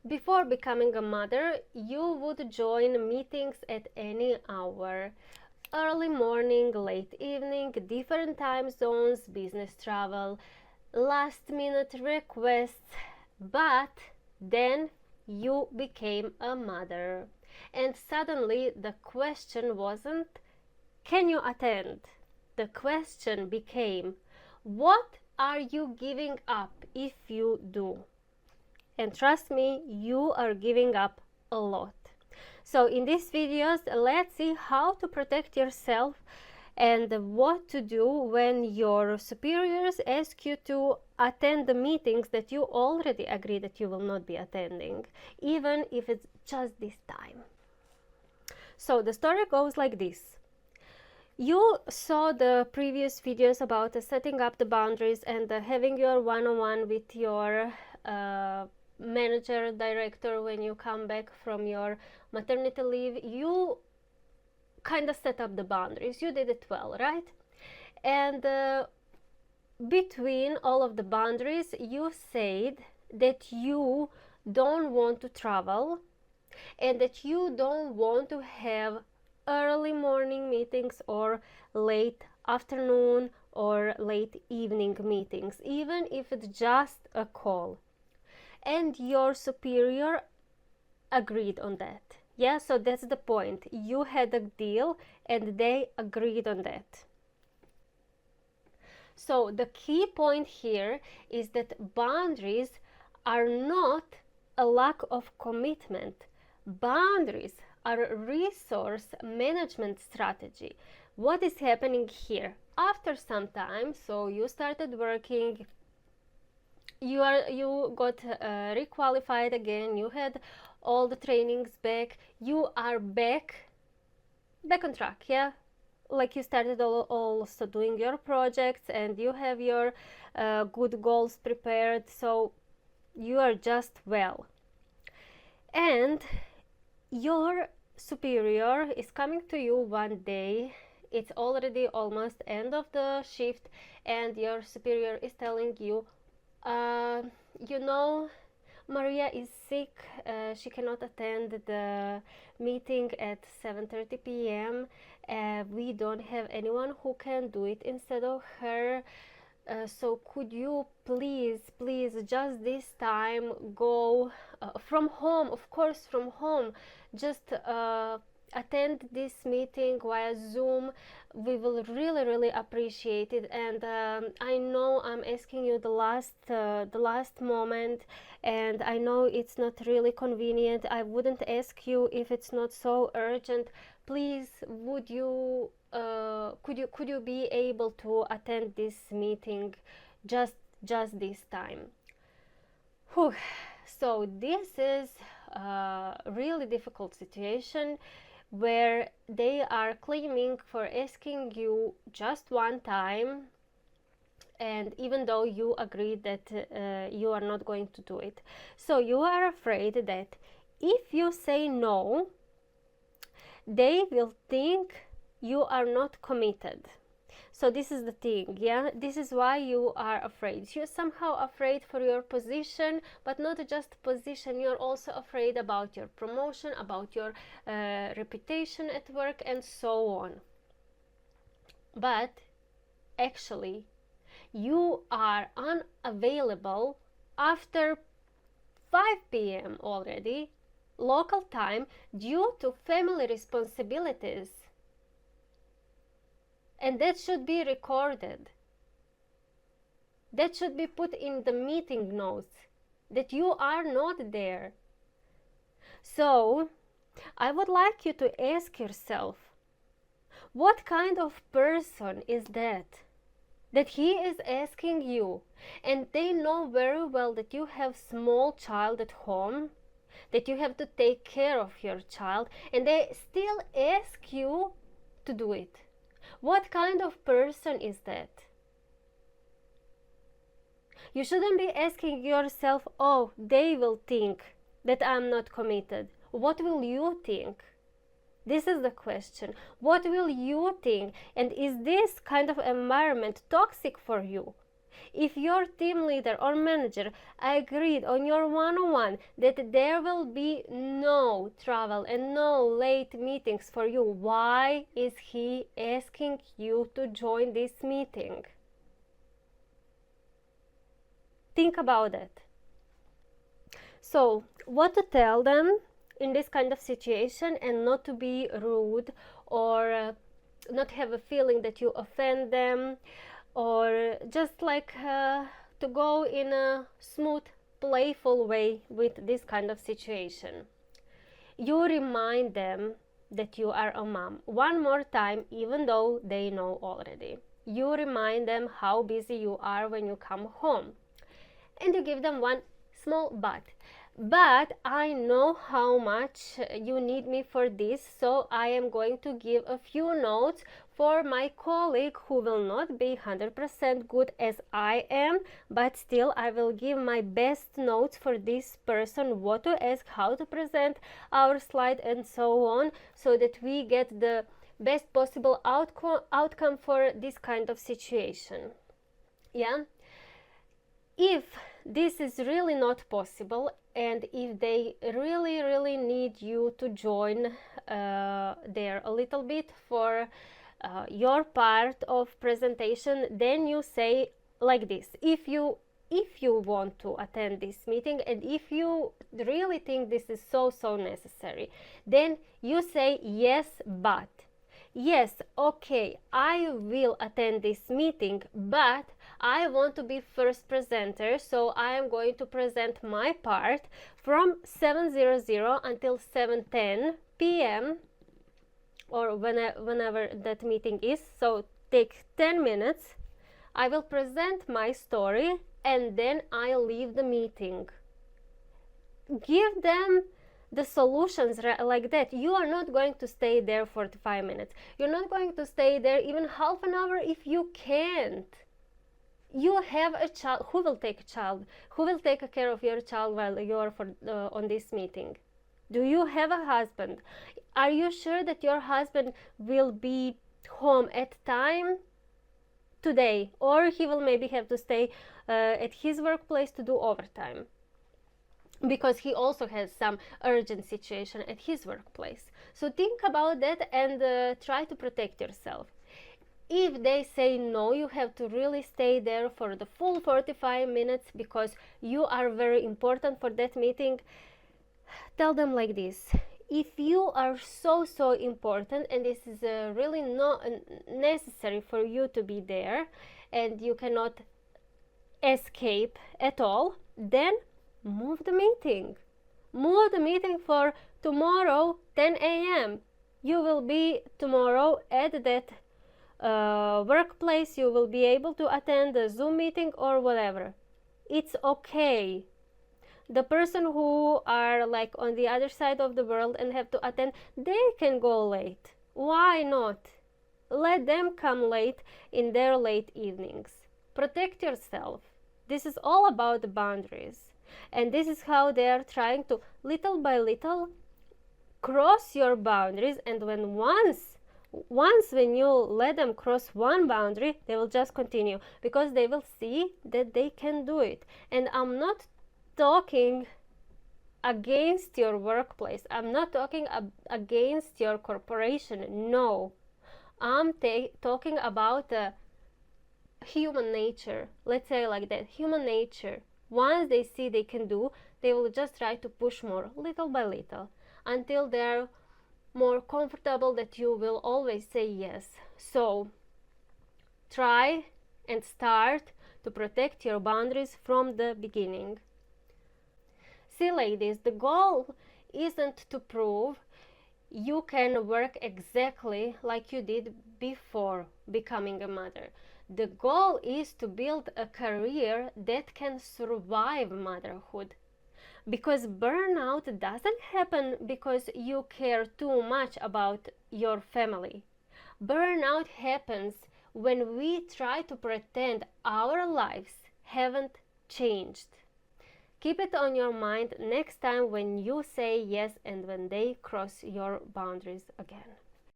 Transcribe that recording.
Before becoming a mother, you would join meetings at any hour. Early morning, late evening, different time zones, business travel, last minute requests. But then you became a mother. And suddenly the question wasn't, can you attend? The question became, what are you giving up if you do? And trust me, you are giving up a lot. So in these videos, let's see how to protect yourself and what to do when your superiors ask you to attend the meetings that you already agree that you will not be attending, even if it's just this time. So the story goes like this. You saw the previous videos about setting up the boundaries and having your one-on-one with your manager, director when you come back from your maternity leave. You kind of set up the boundaries. You did it well, right? And between all of the boundaries, you said that you don't want to travel and that you don't want to have early morning meetings or late afternoon or late evening meetings, even if it's just a call. And your superior agreed on that. Yeah, so that's the point. You had a deal and they agreed on that. So the key point here is that boundaries are not a lack of commitment. Boundaries are a resource management strategy. What is happening here? After some time, so you started working, you got requalified again, you had all the trainings back, you are back on track, yeah, like you started also doing your projects and you have your good goals prepared, so you are just well. And your superior is coming to you one day, it's already almost end of the shift, and your superior is telling you, you know, Maria is sick, she cannot attend the meeting at 7:30 p.m. We don't have anyone who can do it instead of her. So could you please just this time go from home, of course from home, just attend this meeting via Zoom. We will really appreciate it, and I know I'm asking you the last moment, and I know it's not really convenient. I wouldn't ask you if it's not so urgent. Please, would you could you be able to attend this meeting just this time? Whew. So this is a really difficult situation where they are claiming for asking you just one time, and even though you agreed that you are not going to do it. So you are afraid that if you say no, they will think you are not committed. So this is the thing, yeah, this is why you are afraid. You're somehow afraid for your position, but not just position, you're also afraid about your promotion, about your reputation at work, and so on. But actually you are unavailable after 5 p.m. already, local time, due to family responsibilities. And that should be recorded. That should be put in the meeting notes, that you are not there. So I would like you to ask yourself, what kind of person is that he is asking you, and they know very well that you have small child at home, that you have to take care of your child, and they still ask you to do it. What kind of person is that? You shouldn't be asking yourself, oh, they will think that I'm not committed. What will you think? This is the question. What will you think? And is this kind of environment toxic for you? If your team leader or manager agreed on your one-on-one that there will be no travel and no late meetings for you, why is he asking you to join this meeting? Think about it. So, what to tell them in this kind of situation, and not to be rude or not have a feeling that you offend them, or just like to go in a smooth, playful way with this kind of situation. You remind them that you are a mom one more time, even though they know already. You remind them how busy you are when you come home, and you give them one small but I know how much you need me for this, so I am going to give a few notes for my colleague who will not be 100% good as I am, but still I will give my best notes for this person, what to ask, how to present our slide and so on, so that we get the best possible outcome for this kind of situation. Yeah. If this is really not possible, and if they really need you to join there a little bit for your part of presentation, then you say like this: if you want to attend this meeting, and if you really think this is so necessary, then you say yes, but yes, okay, I will attend this meeting, but I want to be first presenter, so I am going to present my part from 7:00 until 7:10 p.m. or whenever that meeting is. So take 10 minutes. I will present my story and then I'll leave the meeting. Give them the solutions like that. You are not going to stay there 45 minutes. You're not going to stay there even half an hour if you can't. You have a child. Who will take a child? Who will take care of your child while you're on this meeting? Do you have a husband? Are you sure that your husband will be home at time today, or he will maybe have to stay at his workplace to do overtime, because he also has some urgent situation at his workplace? So think about that and try to protect yourself. If they say no, you have to really stay there for the full 45 minutes because you are very important for that meeting. Tell them like this: if you are so important and this is really not necessary for you to be there and you cannot escape at all, then move the meeting. Move the meeting for tomorrow 10 a.m. You will be tomorrow at that workplace. You will be able to attend a Zoom meeting or whatever. It's okay. The person who are like on the other side of the world and have to attend, they can go late. Why not? Let them come late in their late evenings. Protect yourself. This is all about the boundaries. And this is how they are trying to, little by little, cross your boundaries. And once when you let them cross one boundary, they will just continue because they will see that they can do it. And I'm not talking against your workplace. I'm not talking against your corporation. No, I'm talking about human nature. Let's say like that, human nature. Once they see they can do, they will just try to push more, little by little, until they're more comfortable that you will always say yes. So try and start to protect your boundaries from the beginning. See, ladies, the goal isn't to prove you can work exactly like you did before becoming a mother. The goal is to build a career that can survive motherhood. Because burnout doesn't happen because you care too much about your family. Burnout happens when we try to pretend our lives haven't changed. Keep it on your mind next time when you say yes and when they cross your boundaries again.